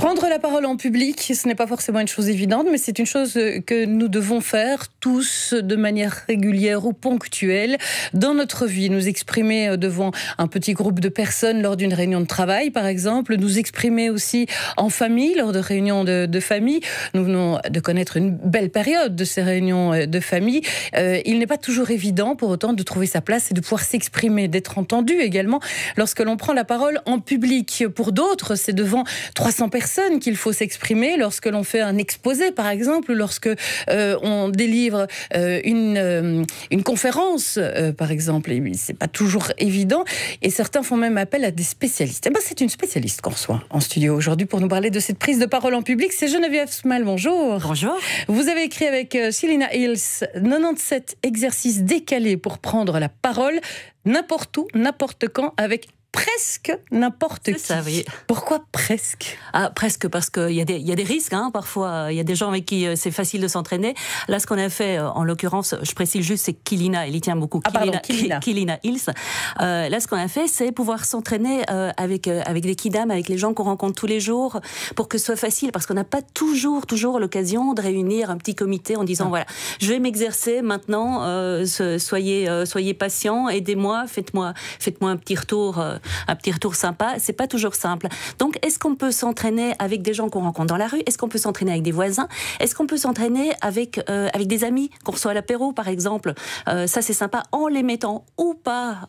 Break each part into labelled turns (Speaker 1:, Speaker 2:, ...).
Speaker 1: Prendre la parole en public, ce n'est pas forcément une chose évidente, mais c'est une chose que nous devons faire tous de manière régulière ou ponctuelle dans notre vie. Nous exprimer devant un petit groupe de personnes lors d'une réunion de travail, par exemple. Nous exprimer aussi en famille, lors de réunions de famille. Nous venons de connaître une belle période de ces réunions de famille. Il n'est pas toujours évident, pour autant, de trouver sa place et de pouvoir s'exprimer, d'être entendu également lorsque l'on prend la parole en public. Pour d'autres, c'est devant 300 personnes qu'il faut s'exprimer lorsque l'on fait un exposé, par exemple, lorsque on délivre une conférence, par exemple. Et c'est pas toujours évident. Et certains font même appel à des spécialistes. Et ben, c'est une spécialiste qu'on reçoit en studio aujourd'hui pour nous parler de cette prise de parole en public. C'est Geneviève Smal, bonjour.
Speaker 2: Bonjour. Vous
Speaker 1: avez écrit avec Selina Hills 97 exercices décalés pour prendre la parole n'importe où, n'importe quand, avec presque n'importe qui.
Speaker 2: Ça, oui.
Speaker 1: Pourquoi presque ?
Speaker 2: Presque parce qu'il y a des risques, hein, parfois. Il y a des gens avec qui c'est facile de s'entraîner. Là, ce qu'on a fait, en l'occurrence, je précise juste, c'est Kilina, elle y tient beaucoup. Kilina Hills. Là, ce qu'on a fait, c'est pouvoir s'entraîner avec des kidam, avec les gens qu'on rencontre tous les jours, pour que ce soit facile, parce qu'on n'a pas toujours l'occasion de réunir un petit comité en disant, voilà, je vais m'exercer maintenant, soyez patients, aidez-moi, faites-moi un petit retour sympa. C'est pas toujours simple. Donc, est-ce qu'on peut s'entraîner avec des gens qu'on rencontre dans la rue? Est-ce qu'on peut s'entraîner avec des voisins? Est-ce qu'on peut s'entraîner avec des amis qu'on reçoit à l'apéro, par exemple? Ça, c'est sympa, en les mettant ou pas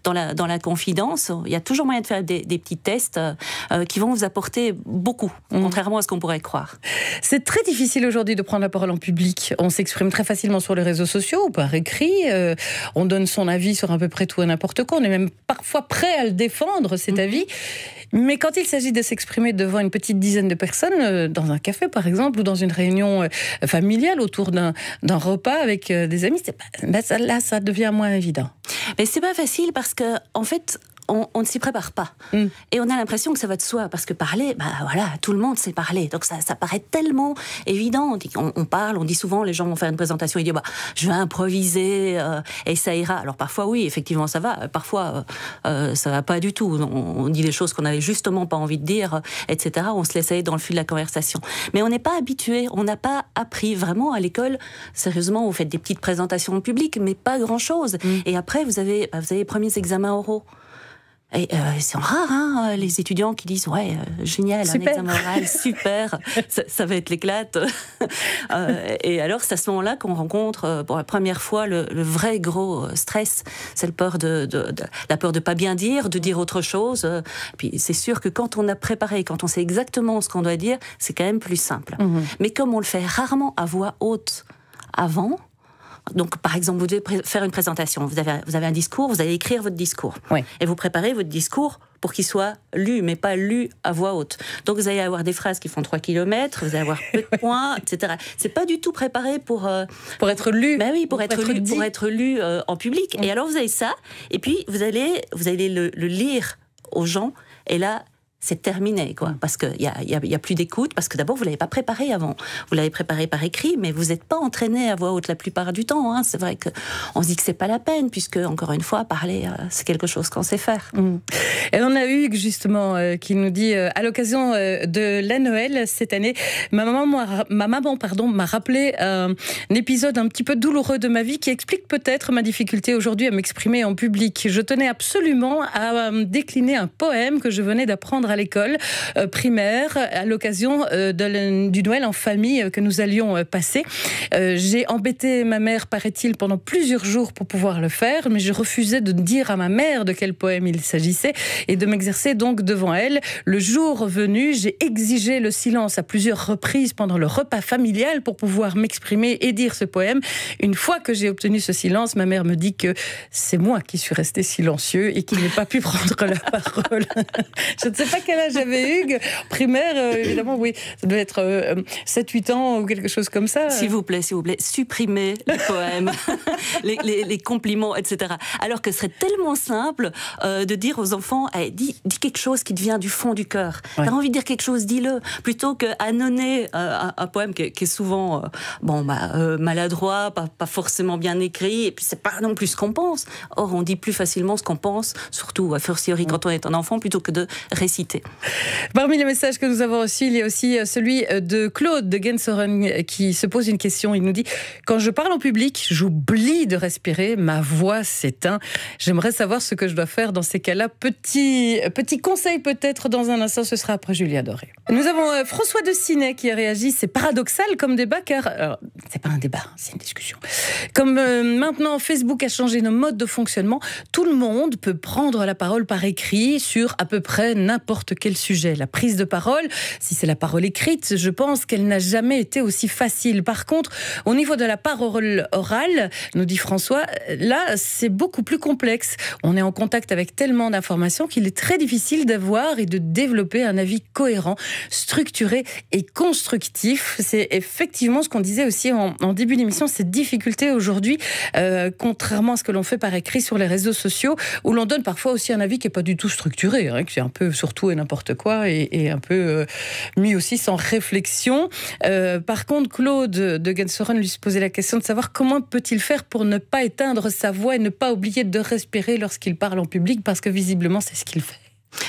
Speaker 2: dans la confidence. Il y a toujours moyen de faire des petits tests qui vont vous apporter beaucoup, contrairement à ce qu'on pourrait croire.
Speaker 1: C'est très difficile aujourd'hui de prendre la parole en public. On s'exprime très facilement sur les réseaux sociaux ou par écrit. On donne son avis sur à peu près tout et n'importe quoi. On est même parfois prêt à le défendre, cet avis. Mais quand il s'agit de s'exprimer devant une petite dizaine de personnes, dans un café par exemple, ou dans une réunion familiale autour d'un repas avec des amis, là, ça devient moins évident.
Speaker 2: Mais c'est pas facile parce que, en fait, on ne s'y prépare pas. Et on a l'impression que ça va de soi, parce que parler, voilà, tout le monde sait parler. Donc ça paraît tellement évident. On parle, on dit souvent, les gens vont faire une présentation, ils disent, je vais improviser, et ça ira. Alors parfois, oui, effectivement, ça va. Parfois, ça va pas du tout. On dit des choses qu'on n'avait justement pas envie de dire, etc. On se laisse aller dans le fil de la conversation. Mais on n'est pas habitué, on n'a pas appris vraiment à l'école. Sérieusement, vous faites des petites présentations en public, mais pas grand-chose. Et après, vous avez les premiers examens oraux. Et c'est rare, hein, les étudiants qui disent génial, un examen oral, super, ça va être l'éclate. Et alors, c'est à ce moment-là qu'on rencontre pour la première fois le vrai gros stress. C'est la peur de pas bien dire, de dire autre chose. Puis c'est sûr que quand on a préparé, quand on sait exactement ce qu'on doit dire, c'est quand même plus simple. Mais comme on le fait rarement à voix haute avant. Donc, par exemple, vous devez faire une présentation. Vous avez un discours, vous allez écrire votre discours. Oui. Et vous préparez votre discours pour qu'il soit lu, mais pas lu à voix haute. Donc, vous allez avoir des phrases qui font 3 km, vous allez avoir peu de points, etc. C'est pas du tout préparé pour
Speaker 1: être lu.
Speaker 2: Ben oui, pour être lu en public. Et alors, vous avez ça, et puis vous allez le lire aux gens, et là, c'est terminé, quoi. Parce qu'il y a plus d'écoute, parce que d'abord, vous ne l'avez pas préparé avant. Vous l'avez préparé par écrit, mais vous n'êtes pas entraîné à voix haute la plupart du temps. Hein. C'est vrai qu'on se dit que ce n'est pas la peine, puisque, encore une fois, parler, c'est quelque chose qu'on sait faire.
Speaker 1: Et on a Hugues, justement, qui nous dit, à l'occasion de la Noël, cette année, ma maman m'a rappelé un épisode un petit peu douloureux de ma vie qui explique peut-être ma difficulté aujourd'hui à m'exprimer en public. Je tenais absolument à décliner un poème que je venais d'apprendre à l'école primaire à l'occasion du Noël en famille que nous allions passer. J'ai embêté ma mère, paraît-il, pendant plusieurs jours pour pouvoir le faire, mais je refusais de dire à ma mère de quel poème il s'agissait et de m'exercer donc devant elle. Le jour venu, j'ai exigé le silence à plusieurs reprises pendant le repas familial pour pouvoir m'exprimer et dire ce poème. Une fois que j'ai obtenu ce silence, ma mère me dit que c'est moi qui suis resté silencieux et qui n'ai pas pu prendre la parole. Je ne sais pas quel âge avait Hugues. Primaire, évidemment, oui. Ça devait être 7-8 ans ou quelque chose comme ça.
Speaker 2: S'il vous plaît, supprimez les poèmes, les compliments, etc. Alors que ce serait tellement simple de dire aux enfants, dis quelque chose qui te vient du fond du cœur. Ouais. T'as envie de dire quelque chose, dis-le. Plutôt qu'annonner un poème qui est souvent maladroit, pas forcément bien écrit, et puis c'est pas non plus ce qu'on pense. Or, on dit plus facilement ce qu'on pense, surtout a fortiori quand on est un enfant, plutôt que de réciter. difficultés.
Speaker 1: Parmi les messages que nous avons reçus, il y a aussi celui de Claude de Gensoren qui se pose une question. Il nous dit « Quand je parle en public, j'oublie de respirer, ma voix s'éteint. J'aimerais savoir ce que je dois faire dans ces cas-là. Petit conseil peut-être dans un instant, ce sera après Julien Doré. » Nous avons François de Cinet qui a réagi. C'est paradoxal comme débat car... Alors, c'est pas un débat, c'est une discussion. Comme maintenant Facebook a changé nos modes de fonctionnement, tout le monde peut prendre la parole par écrit sur à peu près n'importe quel sujet. La prise de parole, si c'est la parole écrite, je pense qu'elle n'a jamais été aussi facile. Par contre, au niveau de la parole orale, nous dit François, là, c'est beaucoup plus complexe. On est en contact avec tellement d'informations qu'il est très difficile d'avoir et de développer un avis cohérent, structuré et constructif. C'est effectivement ce qu'on disait aussi en début d'émission, cette difficulté aujourd'hui, contrairement à ce que l'on fait par écrit sur les réseaux sociaux, où l'on donne parfois aussi un avis qui n'est pas du tout structuré, hein, qui est un peu sur tout et n'importe quoi, et un peu mis aussi sans réflexion. Par contre, Claude de Gensoren lui se posait la question de savoir comment peut-il faire pour ne pas éteindre sa voix et ne pas oublier de respirer lorsqu'il parle en public, parce que visiblement c'est ce qu'il fait.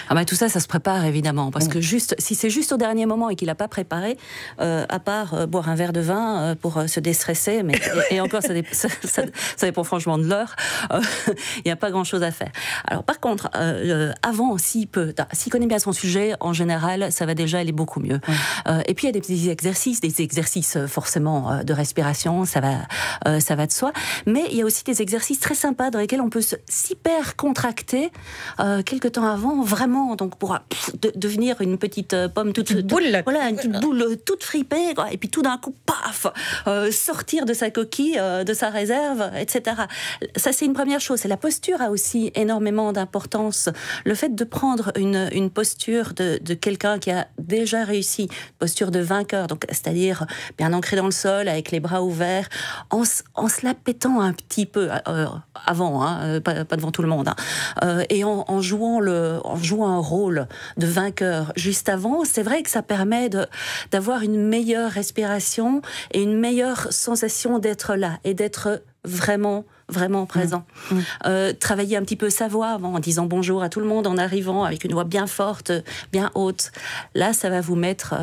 Speaker 2: Ah bah tout ça, ça se prépare évidemment, parce que si c'est juste au dernier moment et qu'il n'a pas préparé, à part boire un verre de vin pour se déstresser, mais et encore ça dépend franchement de l'heure, il n'y a pas grand-chose à faire. Alors par contre, avant, s'il connaît bien son sujet, en général, ça va déjà aller beaucoup mieux. Et puis il y a des petits exercices forcément de respiration, ça va de soi, mais il y a aussi des exercices très sympas dans lesquels on peut s'hyper contracter quelque temps avant, vraiment, donc pour devenir une petite pomme toute boule, voilà, une petite boule toute fripée, quoi. Et puis tout d'un coup, paf, sortir de sa coquille, de sa réserve, etc. Ça, c'est une première chose. Et la posture a aussi énormément d'importance. Le fait de prendre une posture de quelqu'un qui a déjà réussi, posture de vainqueur, donc c'est-à-dire bien ancré dans le sol, avec les bras ouverts, en se la pétant un petit peu avant, hein, pas devant tout le monde, hein, et en jouant un rôle de vainqueur juste avant, c'est vrai que ça permet d'avoir une meilleure respiration et une meilleure sensation d'être là et d'être vraiment présent. Travailler un petit peu sa voix en disant bonjour à tout le monde, en arrivant avec une voix bien forte, bien haute. Là, ça va vous mettre...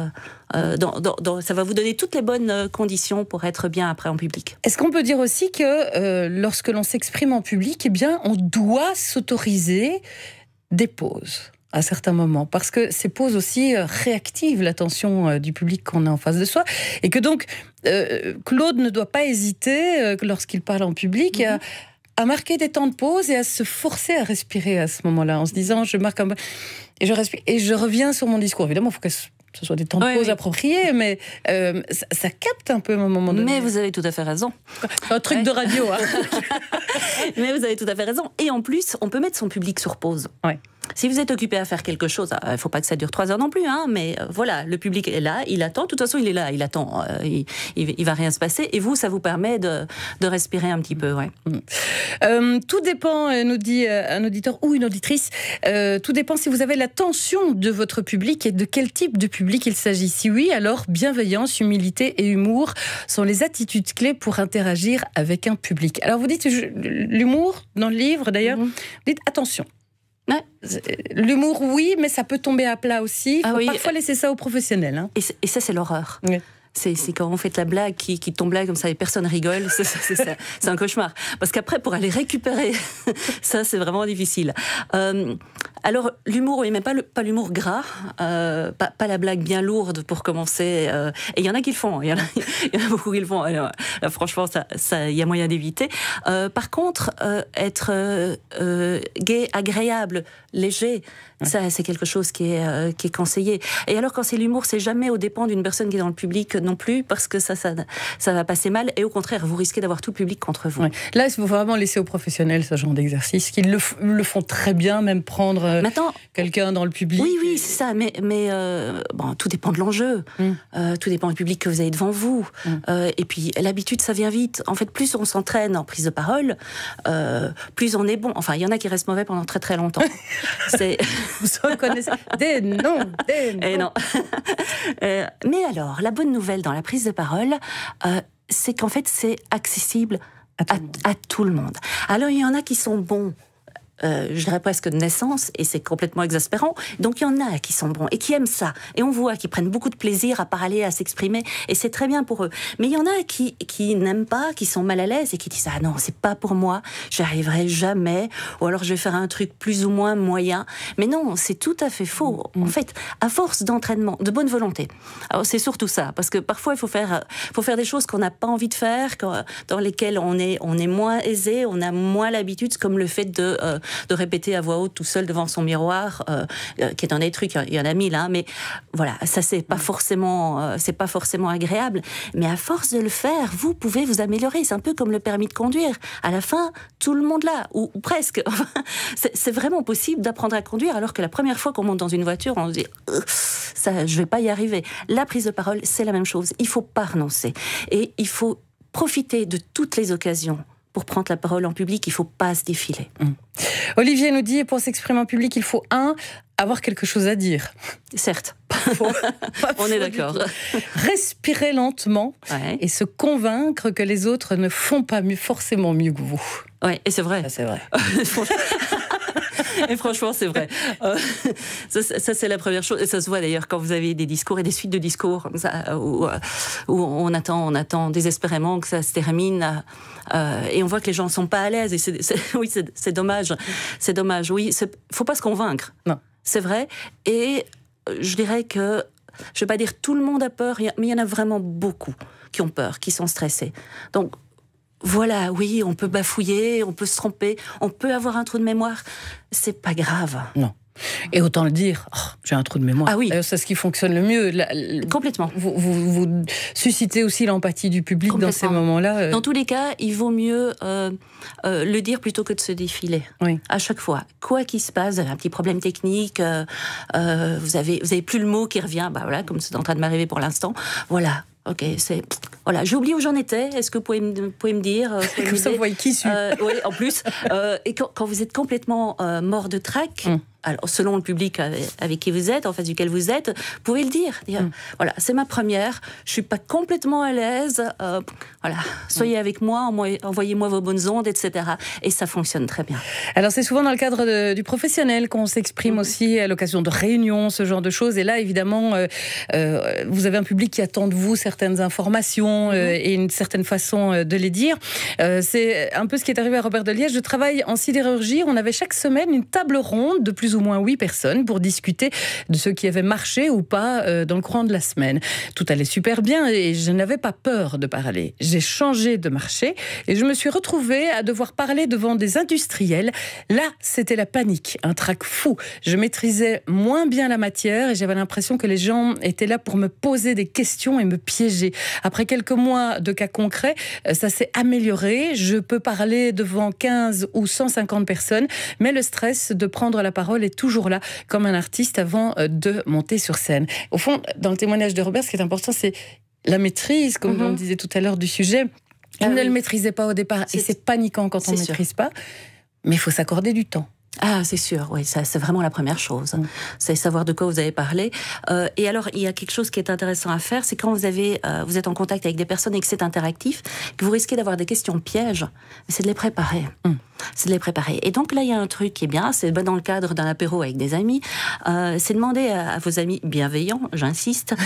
Speaker 2: ça va vous donner toutes les bonnes conditions pour être bien après en public.
Speaker 1: Est-ce qu'on peut dire aussi que lorsque l'on s'exprime en public, eh bien, on doit s'autoriser des pauses à certains moments, parce que ces pauses aussi réactivent l'attention du public qu'on a en face de soi, et que donc Claude ne doit pas hésiter, lorsqu'il parle en public, à marquer des temps de pause et à se forcer à respirer à ce moment-là, en se disant je marque et je respire et je reviens sur mon discours. Évidemment, il faut que ce soit des temps de pause appropriés, mais ça capte un peu à un moment donné.
Speaker 2: Mais vous avez tout à fait raison.
Speaker 1: Un truc de radio. Hein.
Speaker 2: Mais vous avez tout à fait raison. Et en plus, on peut mettre son public sur pause.
Speaker 1: Ouais.
Speaker 2: Si vous êtes occupé à faire quelque chose, il ne faut pas que ça dure 3 heures non plus, hein, mais voilà, le public est là, il attend. De toute façon, il est là, il attend. Il va rien se passer. Et vous, ça vous permet de respirer un petit peu. Ouais.
Speaker 1: Tout dépend, nous dit un auditeur ou une auditrice, tout dépend si vous avez l'attention de votre public et de quel type de public il s'agit. Si oui, alors bienveillance, humilité et humour sont les attitudes clés pour interagir avec un public. Alors vous dites l'humour, dans le livre d'ailleurs, vous dites attention. L'humour, oui, mais ça peut tomber à plat aussi. Il faut parfois laisser ça aux professionnels. Hein.
Speaker 2: Et ça, c'est l'horreur. Oui. C'est quand on fait la blague qui tombe là comme ça et personne rigole, c'est un cauchemar. Parce qu'après, pour aller récupérer, ça, c'est vraiment difficile. Alors, l'humour, oui, mais pas l'humour gras, pas la blague bien lourde pour commencer. Et il y en a qui le font, il y en a beaucoup qui le font. Alors, là, franchement, il y a moyen d'éviter. Par contre, être gai, agréable, léger, ça, c'est quelque chose qui est conseillé. Et alors, quand c'est l'humour, c'est jamais aux dépens d'une personne qui est dans le public non plus, parce que ça va passer mal. Et au contraire, vous risquez d'avoir tout le public contre vous. Ouais.
Speaker 1: Là, il faut vraiment laisser aux professionnels ce genre d'exercice, qui le font très bien, même prendre quelqu'un dans le public.
Speaker 2: Oui, c'est ça. Mais bon, tout dépend de l'enjeu. Tout dépend du public que vous avez devant vous. Et puis, l'habitude, ça vient vite. En fait, plus on s'entraîne en prise de parole, plus on est bon. Enfin, il y en a qui restent mauvais pendant très très longtemps.
Speaker 1: Vous reconnaissez des noms.
Speaker 2: Et non. Mais alors, la bonne nouvelle dans la prise de parole, c'est qu'en fait, c'est accessible à tout le monde. Alors, il y en a qui sont bons je dirais presque de naissance, et c'est complètement exaspérant. Donc il y en a qui sont bons et qui aiment ça. Et on voit qu'ils prennent beaucoup de plaisir à parler, à s'exprimer, et c'est très bien pour eux. Mais il y en a qui n'aiment pas, qui sont mal à l'aise et qui disent « Ah non, c'est pas pour moi, j'y arriverai jamais, ou alors je vais faire un truc plus ou moins moyen. » Mais non, c'est tout à fait faux. En fait, à force d'entraînement, de bonne volonté, alors c'est surtout ça, parce que parfois il faut faire des choses qu'on n'a pas envie de faire, dans lesquelles on est moins aisé, on a moins l'habitude, comme le fait de répéter à voix haute tout seul devant son miroir, qui est un des trucs, il y en a 1000, hein, mais voilà, ça c'est pas forcément agréable, mais à force de le faire, vous pouvez vous améliorer. C'est un peu comme le permis de conduire. À la fin, tout le monde l'a, ou presque. C'est vraiment possible d'apprendre à conduire, alors que la première fois qu'on monte dans une voiture, on se dit ça, je vais pas y arriver. La prise de parole, c'est la même chose. Il faut pas renoncer, et il faut profiter de toutes les occasions. Pour prendre la parole en public, il ne faut pas se défiler.
Speaker 1: Olivier nous dit, pour s'exprimer en public, il faut avoir quelque chose à dire.
Speaker 2: Certes. On est d'accord.
Speaker 1: Respirer lentement et se convaincre que les autres ne font pas forcément mieux que vous.
Speaker 2: Oui, et c'est vrai.
Speaker 1: Ça, c'est vrai.
Speaker 2: Et franchement, c'est vrai. Ça, c'est la première chose. Et ça se voit d'ailleurs quand vous avez des discours et des suites de discours comme ça, où on attend désespérément que ça se termine. Et on voit que les gens ne sont pas à l'aise. Et oui, c'est dommage. C'est dommage. Oui, faut pas se convaincre.
Speaker 1: Non.
Speaker 2: C'est vrai. Et je dirais que, je ne vais pas dire tout le monde a peur, mais il y en a vraiment beaucoup qui ont peur, qui sont stressés. Donc, voilà, oui, on peut bafouiller, on peut se tromper, on peut avoir un trou de mémoire. C'est pas grave.
Speaker 1: Non. Et autant le dire, j'ai un trou de mémoire.
Speaker 2: Ah oui.
Speaker 1: C'est ce qui fonctionne le mieux.
Speaker 2: Complètement.
Speaker 1: Vous suscitez aussi l'empathie du public dans ces moments-là. Dans
Speaker 2: tous les cas, il vaut mieux le dire plutôt que de se défiler.
Speaker 1: Oui.
Speaker 2: À chaque fois. Quoi qu'il se passe, vous avez un petit problème technique, vous avez plus le mot qui revient, bah voilà, comme c'est en train de m'arriver pour l'instant. Voilà. Ok, voilà, j'ai oublié où j'en étais. Est-ce que vous pouvez me dire
Speaker 1: comme ça, vous voyez qui suis.
Speaker 2: Oui, en plus. Et quand vous êtes complètement mort de trac, alors selon le public avec qui vous êtes, en face duquel vous êtes, vous pouvez le dire. Voilà, c'est ma première. Je suis pas complètement à l'aise. Voilà, soyez avec moi, envoyez-moi vos bonnes ondes, etc. Et ça fonctionne très bien.
Speaker 1: Alors c'est souvent dans le cadre du professionnel qu'on s'exprime aussi à l'occasion de réunions, ce genre de choses. Et là, évidemment, vous avez un public qui attend de vous certaines informations et une certaine façon de les dire. C'est un peu ce qui est arrivé à Robert de Liège. Je travaille en sidérurgie. On avait chaque semaine une table ronde de plus ou moins 8 personnes pour discuter de ce qui avait marché ou pas dans le courant de la semaine. Tout allait super bien et je n'avais pas peur de parler. J'ai changé de marché et je me suis retrouvée à devoir parler devant des industriels. Là, c'était la panique, un trac fou. Je maîtrisais moins bien la matière et j'avais l'impression que les gens étaient là pour me poser des questions et me piéger. Après quelques mois de cas concrets, ça s'est amélioré. Je peux parler devant 15 ou 150 personnes, mais le stress de prendre la parole est toujours là, comme un artiste avant de monter sur scène. Au fond, dans le témoignage de Robert, ce qui est important, c'est la maîtrise, comme on disait tout à l'heure, du sujet. Il ne le maîtrisait pas au départ, et c'est paniquant quand on ne maîtrise pas, mais il faut s'accorder du temps.
Speaker 2: Ah, c'est sûr, oui, ça, c'est vraiment la première chose. C'est savoir de quoi vous avez parlé. Et alors, il y a quelque chose qui est intéressant à faire, c'est quand vous êtes en contact avec des personnes et que c'est interactif, que vous risquez d'avoir des questions pièges, c'est de les préparer. C'est de les préparer. Et donc là, il y a un truc qui est bien, c'est dans le cadre d'un apéro avec des amis, c'est demander à vos amis bienveillants, j'insiste,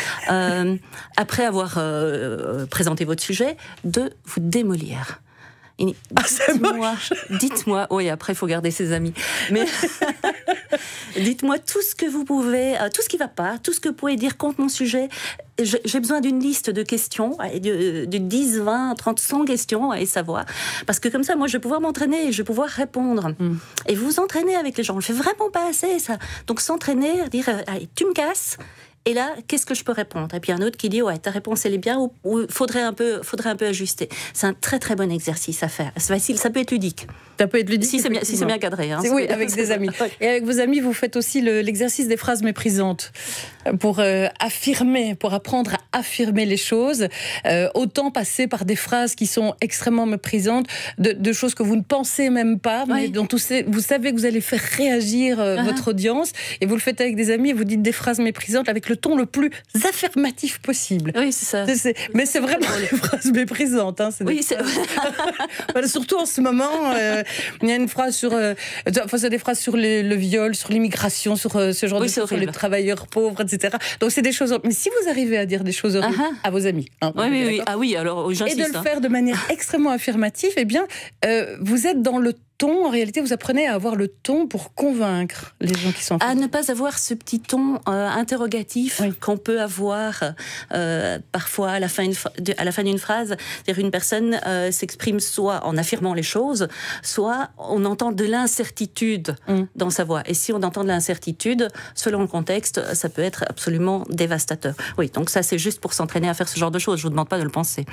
Speaker 2: après avoir présenté votre sujet, de vous démolir. Dites-moi, oui, après il faut garder ses amis, mais dites-moi tout ce que vous pouvez, tout ce qui va pas, tout ce que vous pouvez dire contre mon sujet. J'ai besoin d'une liste de questions, de 10, 20, 30, 100 questions et savoir, parce que comme ça, moi, je vais pouvoir m'entraîner et je vais pouvoir répondre. Et vous entraînez avec les gens, on le fait vraiment pas assez, ça. Donc s'entraîner, dire, allez, tu me casses. Et là, qu'est-ce que je peux répondre? Et puis un autre qui dit, ouais, ta réponse, elle est bien, ou faudrait un peu ajuster. C'est un très très bon exercice à faire. C'est facile, ça peut être ludique.
Speaker 1: Ça peut être ludique.
Speaker 2: Si c'est bien cadré. Hein,
Speaker 1: oui, avec des amis. Et avec vos amis, vous faites aussi l'exercice des phrases méprisantes pour affirmer, pour apprendre à affirmer les choses. Autant passer par des phrases qui sont extrêmement méprisantes, de choses que vous ne pensez même pas, mais dont vous savez que vous allez faire réagir votre audience, et vous le faites avec des amis et vous dites des phrases méprisantes avec le le ton le plus affirmatif possible.
Speaker 2: Oui, c'est ça.
Speaker 1: Mais c'est vraiment une phrase méprisantes. Hein,
Speaker 2: oui, c'est...
Speaker 1: voilà, surtout en ce moment, il y a une phrase sur... c'est des phrases sur le viol, sur l'immigration, sur ce genre de choses, sur les travailleurs pauvres, etc. Donc c'est des choses... Mais si vous arrivez à dire des choses horribles à vos amis... Hein,
Speaker 2: oui. Ah oui, alors j'insiste.
Speaker 1: Et de le faire de manière extrêmement affirmative, eh bien, vous êtes dans le ton, en réalité, vous apprenez à avoir le ton pour convaincre les gens qui sont...
Speaker 2: À ne pas avoir ce petit ton interrogatif qu'on peut avoir parfois à la fin d'une phrase. C'est-à-dire une personne s'exprime soit en affirmant les choses, soit on entend de l'incertitude dans sa voix. Et si on entend de l'incertitude, selon le contexte, ça peut être absolument dévastateur. Oui, donc ça c'est juste pour s'entraîner à faire ce genre de choses. Je vous demande pas de le penser.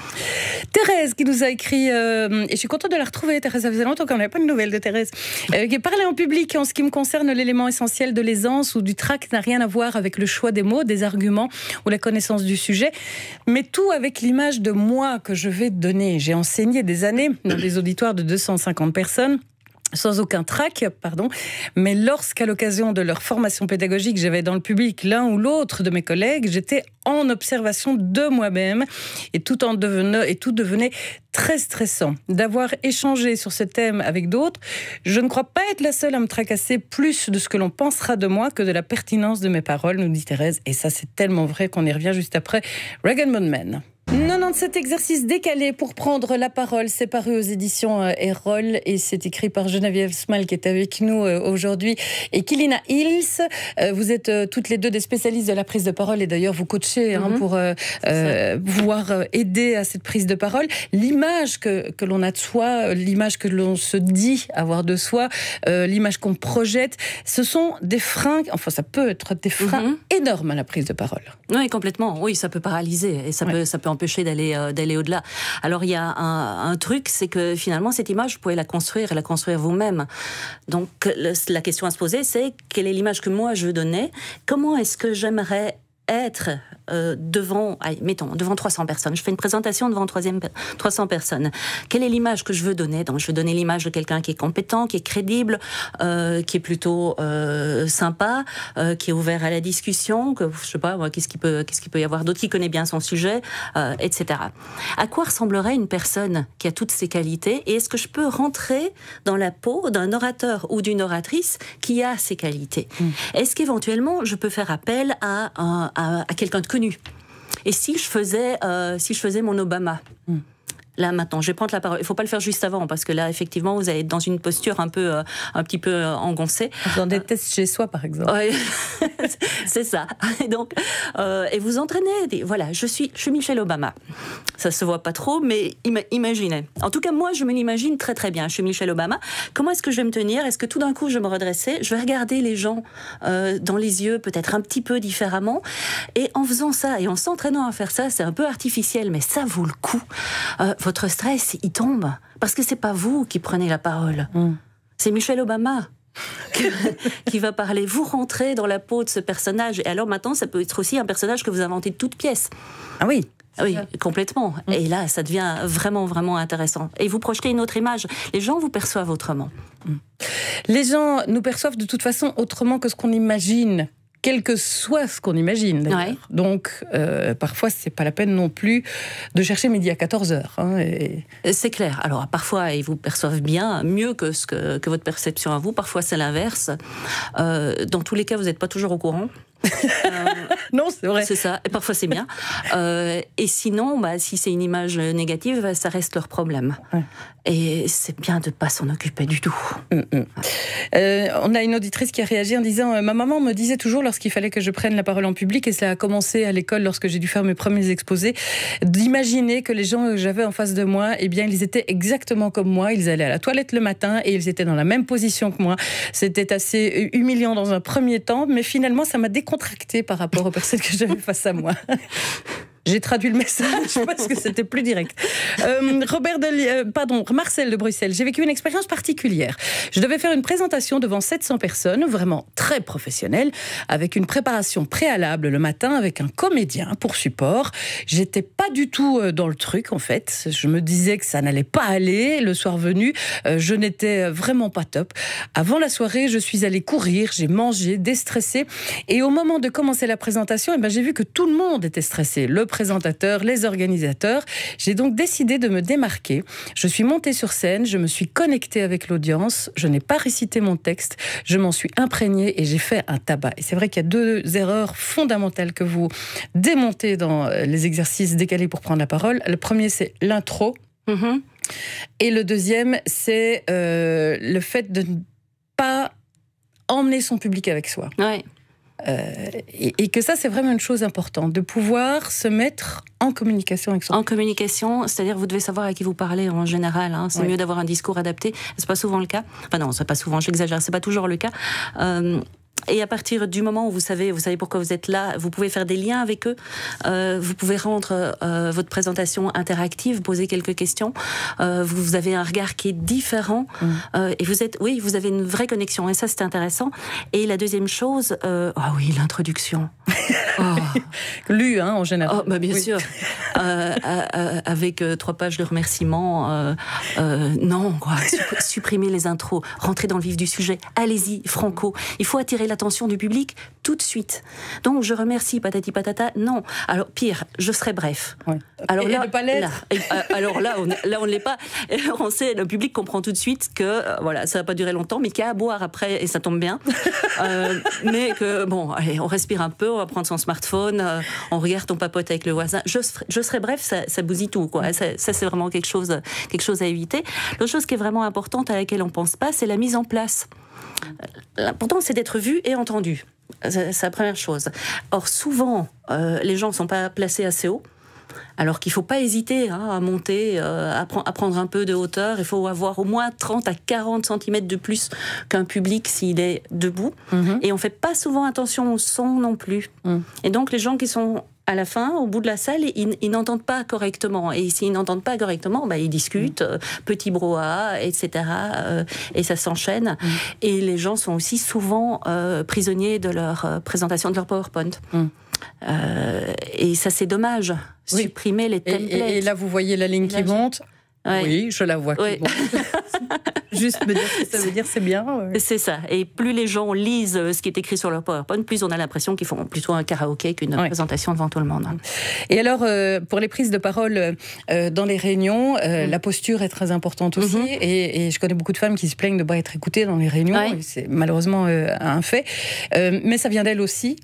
Speaker 1: Thérèse qui nous a écrit, et je suis contente de la retrouver, Thérèse, ça faisait longtemps qu'on n'avait pas de nouvelles de Thérèse, qui parlait en public. En ce qui me concerne, l'élément essentiel de l'aisance ou du tract n'a rien à voir avec le choix des mots, des arguments ou la connaissance du sujet, mais tout avec l'image de moi que je vais donner. J'ai enseigné des années dans des auditoires de 250 personnes, sans aucun trac, mais lorsqu'à l'occasion de leur formation pédagogique, j'avais dans le public l'un ou l'autre de mes collègues, j'étais en observation de moi-même et tout devenait très stressant. D'avoir échangé sur ce thème avec d'autres, je ne crois pas être la seule à me tracasser plus de ce que l'on pensera de moi que de la pertinence de mes paroles, nous dit Thérèse, et ça c'est tellement vrai qu'on y revient juste après Regan Monman. 97 exercices décalés pour prendre la parole, c'est paru aux éditions Erol et c'est écrit par Geneviève Smal qui est avec nous aujourd'hui et Kilina Hills. Vous êtes toutes les deux des spécialistes de la prise de parole et d'ailleurs vous coachez pour pouvoir aider à cette prise de parole. L'image que l'on a de soi, l'image que l'on se dit avoir de soi, l'image qu'on projette, ce sont des freins, enfin ça peut être des freins énormes à la prise de parole.
Speaker 2: Oui, complètement. Oui, ça peut paralyser et ça peut empêcher d'aller au-delà. Alors il y a un truc, c'est que finalement cette image, vous pouvez la construire vous-même. Donc la question à se poser, c'est quelle est l'image que moi je veux donner? Comment est-ce que j'aimerais être devant 300 personnes. Je fais une présentation devant 300 personnes. Quelle est l'image que je veux donner? Donc, je veux donner l'image de quelqu'un qui est compétent, qui est crédible, qui est plutôt sympa, qui est ouvert à la discussion, que je sais pas moi, qu'est-ce qu'il peut y avoir d'autre, qui connaît bien son sujet, etc. À quoi ressemblerait une personne qui a toutes ces qualités? Et est-ce que je peux rentrer dans la peau d'un orateur ou d'une oratrice qui a ces qualités? Est-ce qu'éventuellement je peux faire appel à quelqu'un de connu? Et si je faisais mon Obama? Là, maintenant, je vais prendre la parole. Il ne faut pas le faire juste avant, parce que là, effectivement, vous allez être dans une posture un petit peu engoncée.
Speaker 1: Dans des tests chez soi, par exemple.
Speaker 2: Ouais, c'est ça. Et donc, et vous entraînez. Voilà, je suis Michelle Obama. Ça se voit pas trop, mais imaginez. En tout cas, moi, je me l'imagine très très bien. Je suis Michelle Obama. Comment est-ce que je vais me tenir? Est-ce que tout d'un coup, je vais me redresser? Je vais regarder les gens dans les yeux, peut-être un petit peu différemment. Et en faisant ça, et en s'entraînant à faire ça, c'est un peu artificiel, mais ça vaut le coup. Votre stress, il tombe. Parce que c'est pas vous qui prenez la parole. C'est Michelle Obama qui va parler. Vous rentrez dans la peau de ce personnage. Et alors maintenant, ça peut être aussi un personnage que vous inventez de toutes pièces.
Speaker 1: Ah oui.
Speaker 2: Oui, complètement. Et là, ça devient vraiment, vraiment intéressant. Et vous projetez une autre image. Les gens vous perçoivent autrement.
Speaker 1: Les gens nous perçoivent de toute façon autrement que ce qu'on imagine. Quel que soit ce qu'on imagine, d'ailleurs. Ouais. Donc, parfois, c'est pas la peine non plus de chercher midi à 14h.
Speaker 2: C'est clair. Alors, parfois, ils vous perçoivent bien, mieux que votre perception à vous. Parfois, c'est l'inverse. Dans tous les cas, vous n'êtes pas toujours au courant.
Speaker 1: Non, c'est vrai.
Speaker 2: C'est ça. Et parfois, c'est bien. Et sinon, si c'est une image négative, ça reste leur problème. Ouais. Et c'est bien de ne pas s'en occuper du tout.
Speaker 1: On a une auditrice qui a réagi en disant « Ma maman me disait toujours, lorsqu'il fallait que je prenne la parole en public, et cela a commencé à l'école lorsque j'ai dû faire mes premiers exposés, d'imaginer que les gens que j'avais en face de moi, eh bien, ils étaient exactement comme moi. Ils allaient à la toilette le matin et ils étaient dans la même position que moi. C'était assez humiliant dans un premier temps, mais finalement, ça m'a décontracté par rapport aux personnes que j'avais face à moi. » J'ai traduit le message parce que c'était plus direct. Marcel de Bruxelles. J'ai vécu une expérience particulière. Je devais faire une présentation devant 700 personnes, vraiment très professionnelle, avec une préparation préalable le matin avec un comédien pour support. J'étais pas du tout dans le truc, en fait. Je me disais que ça n'allait pas aller. Le soir venu, je n'étais vraiment pas top. Avant la soirée, je suis allée courir, j'ai mangé, déstressée. Et au moment de commencer la présentation, j'ai vu que tout le monde était stressé. Le présentateur, les organisateurs. J'ai donc décidé de me démarquer. Je suis montée sur scène, je me suis connectée avec l'audience. Je n'ai pas récité mon texte. Je m'en suis imprégnée et j'ai fait un tabac. Et c'est vrai qu'il y a 2 erreurs fondamentales que vous démontez dans les exercices décalés pour prendre la parole. Le premier, c'est l'intro. Et le deuxième, c'est le fait de ne pas emmener son public avec soi.
Speaker 2: Ouais.
Speaker 1: Et que ça, c'est vraiment une chose importante, de pouvoir se mettre en communication avec son public.
Speaker 2: En communication, c'est-à-dire vous devez savoir à qui vous parlez en général. C'est mieux d'avoir un discours adapté. C'est pas souvent le cas. Enfin non, c'est pas souvent, j'exagère, c'est pas toujours le cas. Et à partir du moment où vous savez pourquoi vous êtes là, vous pouvez faire des liens avec eux, vous pouvez rendre votre présentation interactive, poser quelques questions, vous avez un regard qui est différent, et vous avez une vraie connexion, et ça c'est intéressant. Et la deuxième chose, l'introduction.
Speaker 1: Lue, en général.
Speaker 2: Bien sûr. Avec 3 pages de remerciements, non, quoi. Supprimez les intros, rentrez dans le vif du sujet, allez-y, franco. Il faut attirer l'attention du public tout de suite. Donc je remercie patati patata. Non. Alors pire, je serai bref.
Speaker 1: Ouais.
Speaker 2: Alors
Speaker 1: là,
Speaker 2: on ne l'est pas. Alors, on sait, le public comprend tout de suite que ça va pas durer longtemps, mais qu'il y a à boire après et ça tombe bien. Mais que allez, on respire un peu, on va prendre son smartphone, on regarde, on papote avec le voisin. Je serai bref, ça bousille tout, quoi. Ça c'est vraiment quelque chose à éviter. L'autre chose qui est vraiment importante à laquelle on pense pas, c'est la mise en place. L'important, c'est d'être vu et entendu. C'est la première chose. Or, souvent, les gens ne sont pas placés assez haut. Alors qu'il ne faut pas hésiter à monter, à prendre un peu de hauteur. Il faut avoir au moins 30 à 40 cm de plus qu'un public s'il est debout. Et on ne fait pas souvent attention au son non plus. Et donc, les gens qui sont à la fin, au bout de la salle, ils n'entendent pas correctement. Et s'ils n'entendent pas correctement, ils discutent, petit brouhaha, etc. Et ça s'enchaîne. Et les gens sont aussi souvent prisonniers de leur présentation, de leur PowerPoint. Et ça, c'est dommage. Supprimer les templates.
Speaker 1: Et là, vous voyez la ligne qui monte.
Speaker 2: Ouais.
Speaker 1: Oui, je la vois. Juste me dire ce que ça veut dire, c'est bien.
Speaker 2: C'est ça. Et plus les gens lisent ce qui est écrit sur leur PowerPoint, plus on a l'impression qu'ils font plutôt un karaoké qu'une présentation devant tout le monde.
Speaker 1: Et alors, pour les prises de parole dans les réunions, la posture est très importante aussi. Et je connais beaucoup de femmes qui se plaignent de ne pas être écoutées dans les réunions. Et c'est malheureusement un fait. Mais ça vient d'elles aussi,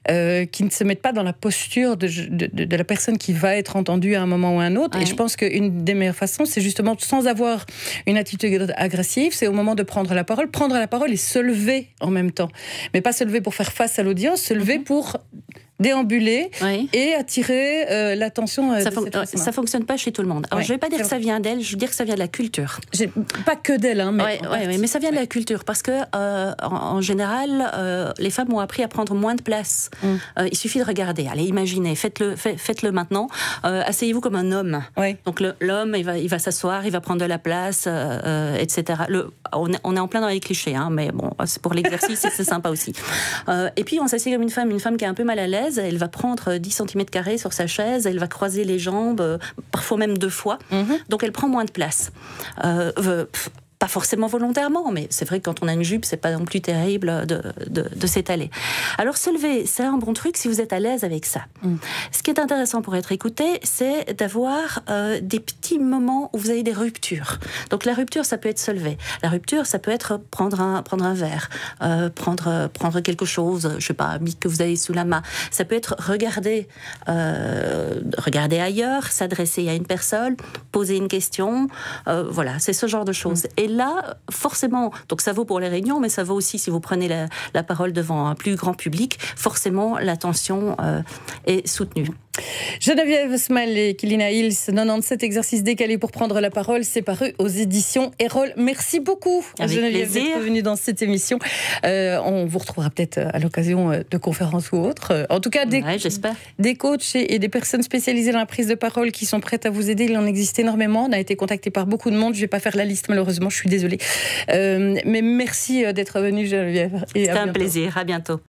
Speaker 1: qui ne se mettent pas dans la posture de la personne qui va être entendue à un moment ou à un autre. Et je pense qu'une des meilleures façons, c'est justement sans avoir une attitude agressive, c'est au moment de prendre la parole et se lever en même temps. Mais pas se lever pour faire face à l'audience, se lever pour déambuler et attirer l'attention de cette personne.
Speaker 2: Ça fonctionne pas chez tout le monde. Alors je vais pas dire que ça vient d'elle, je veux dire que ça vient de la culture.
Speaker 1: Pas que d'elle, mais
Speaker 2: mais ça vient de la culture parce que en général, les femmes ont appris à prendre moins de place. Il suffit de regarder. Allez, imaginez, faites-le maintenant. Asseyez-vous comme un homme. Donc l'homme, il va s'asseoir, il va prendre de la place, etc. On est en plein dans les clichés, mais bon, c'est pour l'exercice et c'est sympa aussi. Et puis on s'assied comme une femme qui est un peu mal à l'aise. Elle va prendre 10 cm² sur sa chaise, elle va croiser les jambes, parfois même 2 fois. Donc elle prend moins de place. Pas forcément volontairement, mais c'est vrai que quand on a une jupe, c'est pas non plus terrible de s'étaler. Alors se lever, c'est un bon truc si vous êtes à l'aise avec ça. Ce qui est intéressant pour être écouté, c'est d'avoir des petits moments où vous avez des ruptures. Donc la rupture, ça peut être se lever. La rupture, ça peut être prendre un verre, prendre quelque chose, je sais pas, un bic que vous avez sous la main. Ça peut être regarder ailleurs, s'adresser à une personne, poser une question. Voilà, c'est ce genre de choses. Et là, forcément, donc ça vaut pour les réunions, mais ça vaut aussi si vous prenez la parole devant un plus grand public, forcément l'attention est soutenue.
Speaker 1: Geneviève Smale et Kilina Hills, 97 exercices décalés pour prendre la parole, c'est paru aux éditions Erol. Merci beaucoup, Geneviève, d'être venue dans cette émission. On vous retrouvera peut-être à l'occasion de conférences ou autres. En tout cas, des coachs et des personnes spécialisées dans la prise de parole qui sont prêtes à vous aider, il en existe énormément. On a été contacté par beaucoup de monde. Je ne vais pas faire la liste, malheureusement, je suis désolée. Mais merci d'être venue, Geneviève.
Speaker 2: C'était un plaisir. À bientôt.